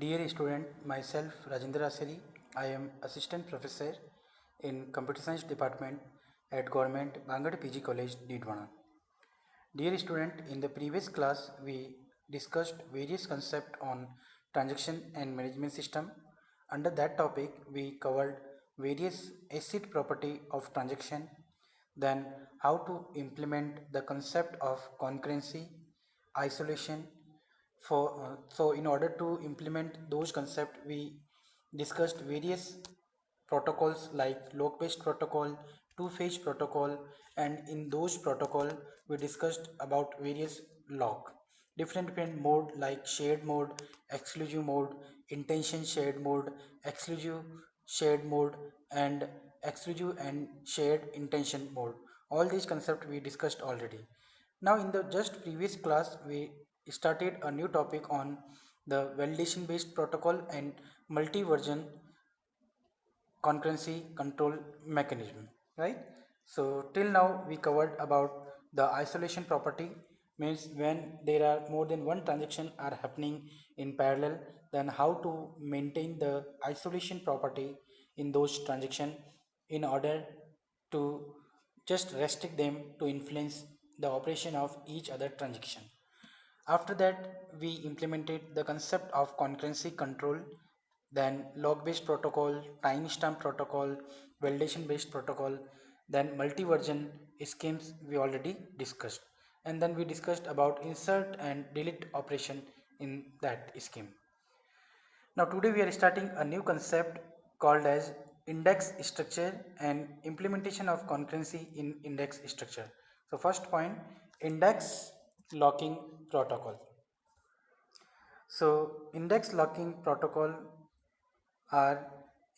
Dear student, myself Rajendra Aseri. I am assistant professor in computer science department at Government Bangad PG College, Didwana. Dear student, in the previous class we discussed various concepts on transaction and management system. Under that topic we covered various acid property of transaction, then how to implement the concept of concurrency, isolation. So in order to implement those concepts we discussed various protocols like log based protocol, two phase protocol, and in those protocol we discussed about various log, different mode like shared mode, exclusive mode, intention shared mode, exclusive shared mode, and exclusive and shared intention mode. All these concepts we discussed already. Now in the just previous class we started a new topic on the validation based protocol and multi-version concurrency control mechanism, right? So till now we covered about the isolation property, means when there are more than one transaction are happening in parallel, then how to maintain the isolation property in those transaction in order to just restrict them to influence the operation of each other transaction. After that, we implemented the concept of concurrency control, then log-based protocol, timestamp protocol, validation-based protocol, then multi-version schemes we already discussed. And then we discussed about insert and delete operation in that scheme. Now today we are starting a new concept called as index structure and implementation of concurrency in index structure. So first point, index locking protocol. So index locking protocol are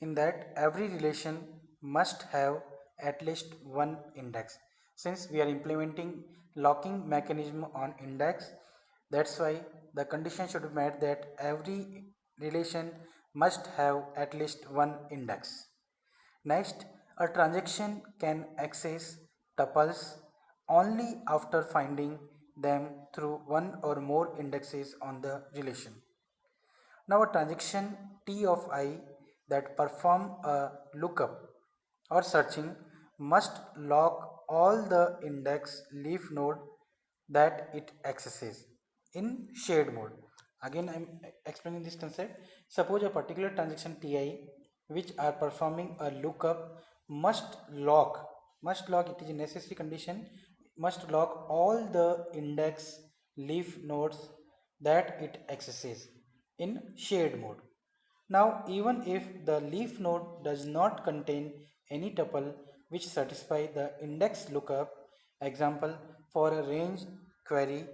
in that every relation must have at least one index. Since we are implementing locking mechanism on index, that's why the condition should be met that every relation must have at least one index. Next, a transaction can access tuples only after finding them through one or more indexes on the relation. Now a transaction T of I that perform a lookup or searching must lock all the index leaf node that it accesses in shared mode. Again I am explaining this concept. Suppose a particular transaction Ti which are performing a lookup must lock, it is a necessary condition, must lock all the index leaf nodes that it accesses in shared mode. Now, even if the leaf node does not contain any tuple which satisfy the index lookup, example for a range query,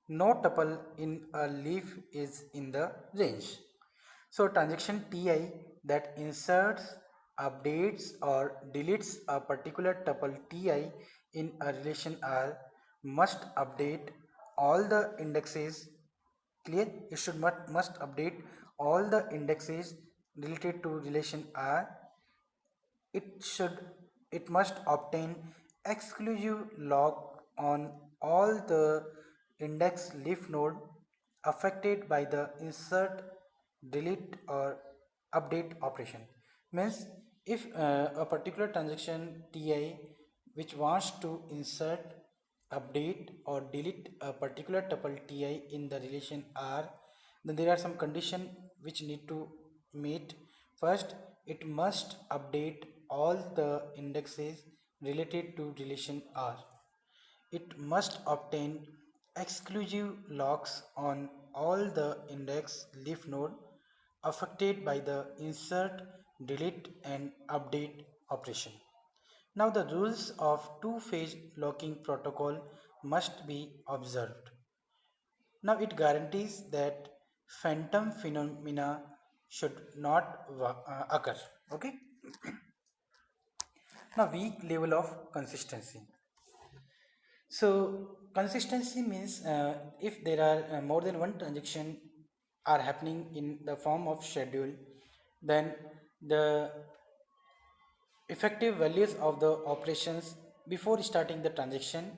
no tuple in a leaf is in the range. So transaction Ti that inserts, updates or deletes a particular tuple Ti in a relation R must update all the indexes. Clear? It should must update all the indexes related to relation R. It should it must obtain exclusive lock on all the index leaf node affected by the insert, delete or update operation. Means if a particular transaction Ti which wants to insert, update or delete a particular tuple Ti in the relation R, then there are some condition which need to meet. First, it must update all the indexes related to relation R. It must obtain exclusive locks on all the index leaf node affected by the insert, delete and update operation. Now the rules of two-phase locking protocol must be observed. Now it guarantees that phantom phenomena should not occur. Okay. Now weak level of consistency. So consistency means if there are more than one transaction are happening in the form of schedule, then the effective values of the operations before starting the transaction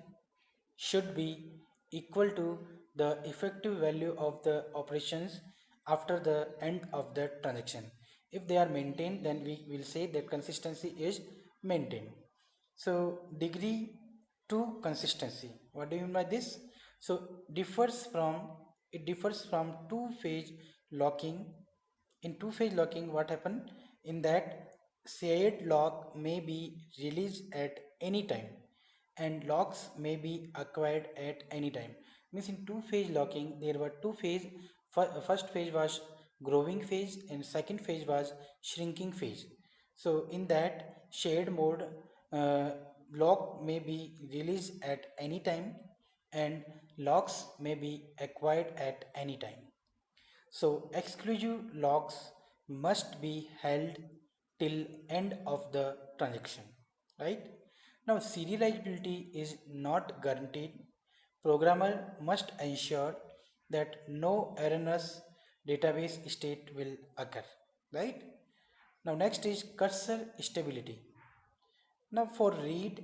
should be equal to the effective value of the operations after the end of the transaction. If they are maintained, then we will say that consistency is maintained. So degree to consistency, what do you mean by this? So differs from two-phase locking. In two-phase locking, what happened in that shared lock may be released at any time and locks may be acquired at any time. Means in two-phase locking there were two phase. First phase was growing phase and second phase was shrinking phase. So in that shared mode, uh, lock may be released at any time and locks may be acquired at any time. So exclusive locks must be held till end of the transaction, right? Now serializability is not guaranteed. Programmer must ensure that no erroneous database state will occur, right? Now next is cursor stability. Now for read,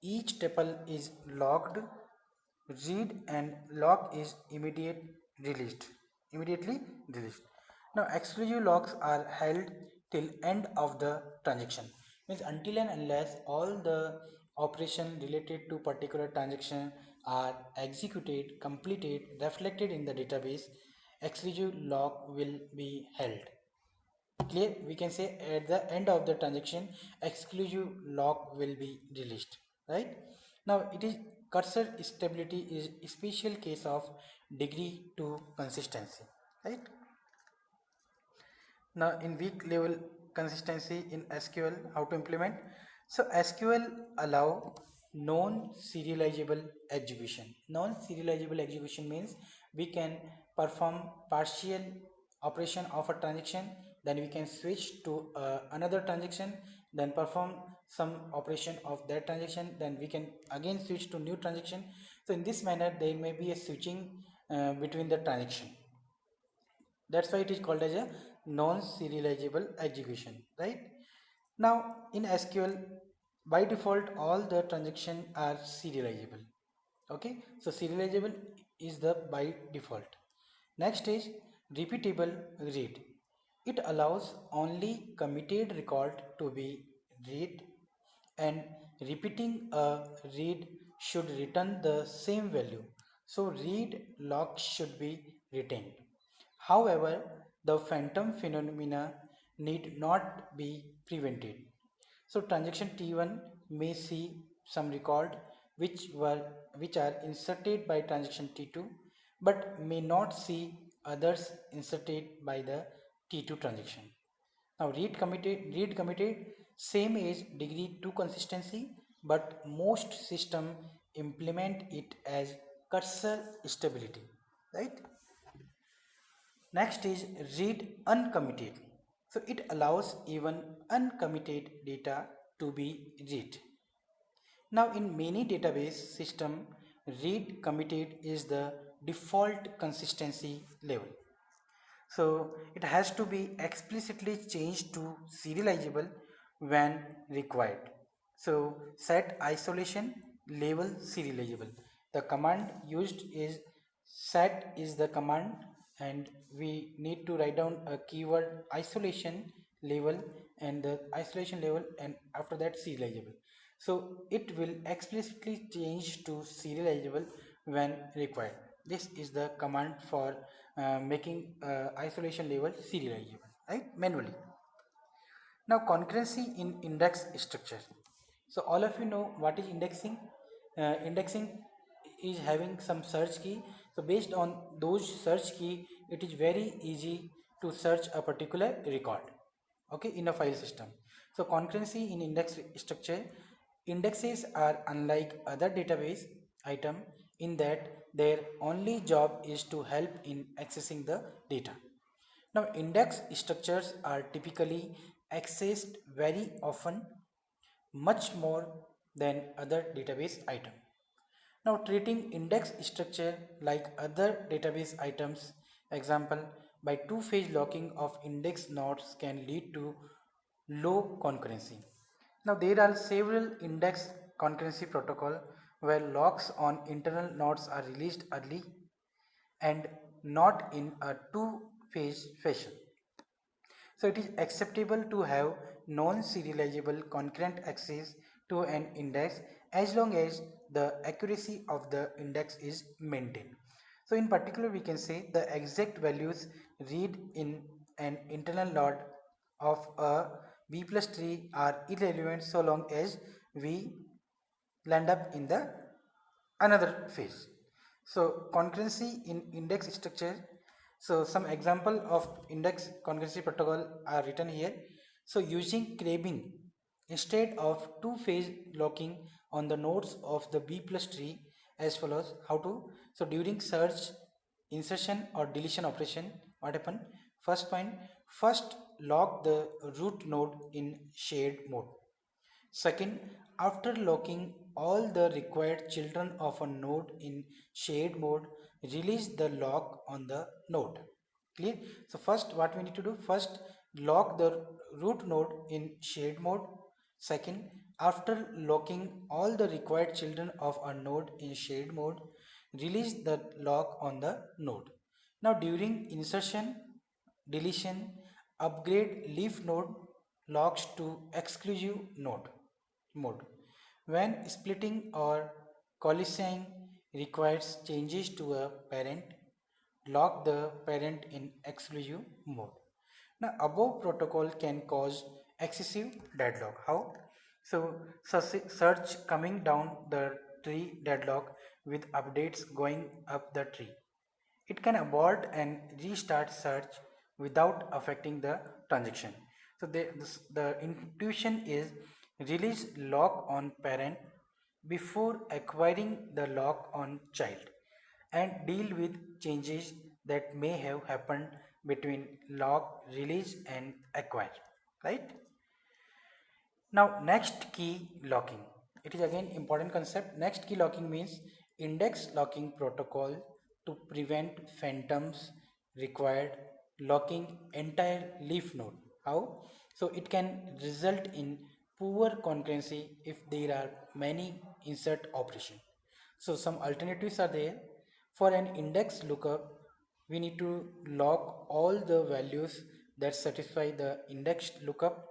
each tuple is locked. Read and lock is immediately released. Now exclusive locks are held till end of the transaction. Means until and unless all the operation related to particular transaction are executed, completed, reflected in the database, exclusive lock will be held. Clear? We can say at the end of the transaction exclusive lock will be released, right? Now it is cursor stability is a special case of degree to consistency, right? Now in weak level consistency in SQL, how to implement? So SQL allow non serializable execution. Non serializable execution means we can perform partial operation of a transaction, then we can switch to another transaction, then perform some operation of that transaction, then we can again switch to new transaction. So in this manner there may be a switching between the transaction. That's why it is called as a non-serializable execution, right? Now in SQL, by default all the transactions are serializable. Okay, so serializable is the by default. Next is repeatable read. It allows only committed record to be read, and repeating a read should return the same value. So read lock should be retained. However, the phantom phenomena need not be prevented. So transaction T1 may see some record which are inserted by transaction T2 but may not see others inserted by the T2 transaction. Now read committed same as degree to consistency, but most system implement it as cursor stability, right? Next is read uncommitted. So it allows even uncommitted data to be read. Now in many database system, read committed is the default consistency level. So it has to be explicitly changed to serializable when required. So set isolation label serializable. The command used is set is the command, and we need to write down a keyword isolation label and the isolation label, and after that serializable. So it will explicitly change to serializable when required. This is the command for making isolation label serializable, right, manually. Now concurrency in index structure. So all of you know what is indexing. Indexing is having some search key. So based on those search key, it is very easy to search a particular record, okay, in a file system. So concurrency in index structure. Indexes are unlike other database item in that their only job is to help in accessing the data. Now index structures are typically accessed very often, much more than other database item. Now treating index structure like other database items, example, by two-phase locking of index nodes can lead to low concurrency. Now there are several index concurrency protocol where locks on internal nodes are released early and not in a two phase fashion. So it is acceptable to have non-serializable concurrent access to an index as long as the accuracy of the index is maintained. So in particular we can say the exact values read in an internal node of a B plus tree are irrelevant so long as we land up in the another phase. So concurrency in index structure. So some example of index concurrency protocol are written here. So using crabbing instead of two-phase locking on the nodes of the B plus tree as follows. How to? So during search, insertion or deletion operation, what happen? First point, first lock the root node in shared mode. Second, after locking all the required children of a node in shared mode, release the lock on the node. Clear? So first what we need to do, first lock the root node in shared mode. Second, after locking all the required children of a node in shared mode, release the lock on the node. Now during insertion, deletion, upgrade leaf node locks to exclusive node mode. When splitting or coalescing requires changes to a parent, lock the parent in exclusive mode. Now, above protocol can cause excessive deadlock. How? So, search coming down the tree deadlock with updates going up the tree. It can abort and restart search without affecting the transaction. So the intuition is release lock on parent before acquiring the lock on child and deal with changes that may have happened between lock release and acquire, right? Now next key locking. It is again important concept. Next key locking means index locking protocol to prevent phantoms required locking entire leaf node. How? So it can result in poor concurrency if there are many insert operation. So some alternatives are there. For an index lookup, we need to lock all the values that satisfy the index lookup.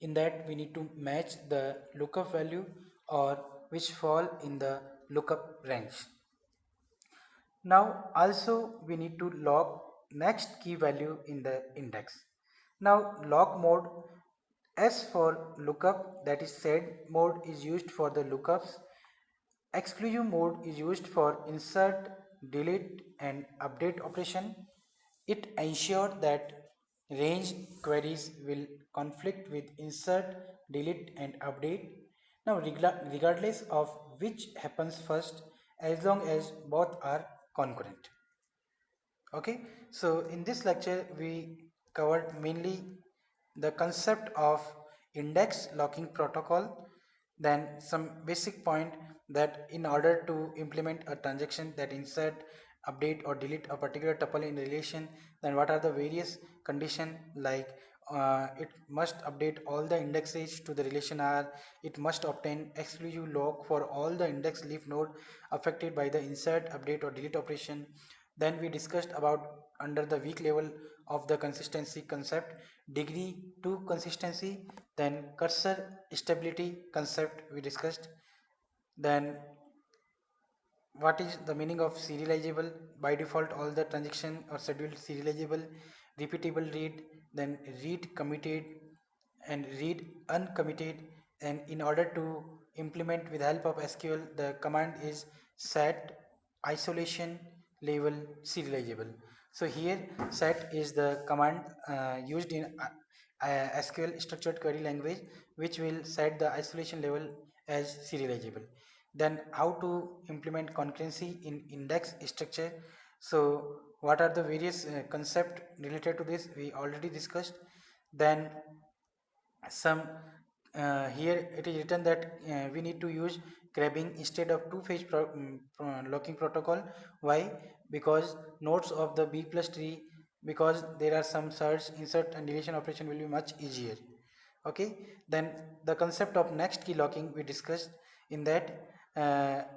In that we need to match the lookup value or which fall in the lookup range. Now also we need to lock next key value in the index. Now lock mode, S for lookup, that is SED mode is used for the lookups. Exclusive mode is used for insert, delete and update operation. It ensures that range queries will conflict with insert, delete and update. Now regardless of which happens first, as long as both are concurrent. Okay, so in this lecture we covered mainly the concept of index locking protocol, then some basic point that in order to implement a transaction that insert, update or delete a particular tuple in relation, then what are the various condition, like it must update all the indexes to the relation R, it must obtain exclusive lock for all the index leaf node affected by the insert, update or delete operation. Then we discussed about under the weak level of the consistency concept, degree to consistency, then cursor stability concept we discussed, then what is the meaning of serializable, by default all the transaction or scheduled serializable, repeatable read, then read committed and read uncommitted, and in order to implement with help of SQL the command is set isolation label serializable. So here set is the command used in SQL structured query language, which will set the isolation level as serializable. Then how to implement concurrency in index structure. So what are the various concept related to this we already discussed. Then some here it is written that we need to use crabbing instead of two-phase locking protocol. Why? Because nodes of the B plus tree, because there are some search, insert and deletion operation will be much easier. Okay, then the concept of next key locking we discussed. In that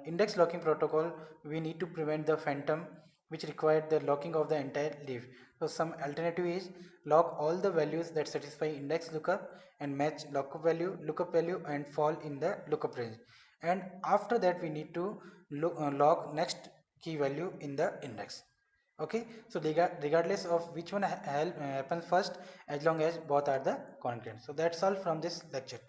index locking protocol we need to prevent the phantom which required the locking of the entire leaf. So some alternative is lock all the values that satisfy index lookup and match lookup value and fall in the lookup range. And after that we need to lock next key value in the index. Okay, so regardless of which one happens first, as long as both are the concurrent. So that's all from this lecture. Thank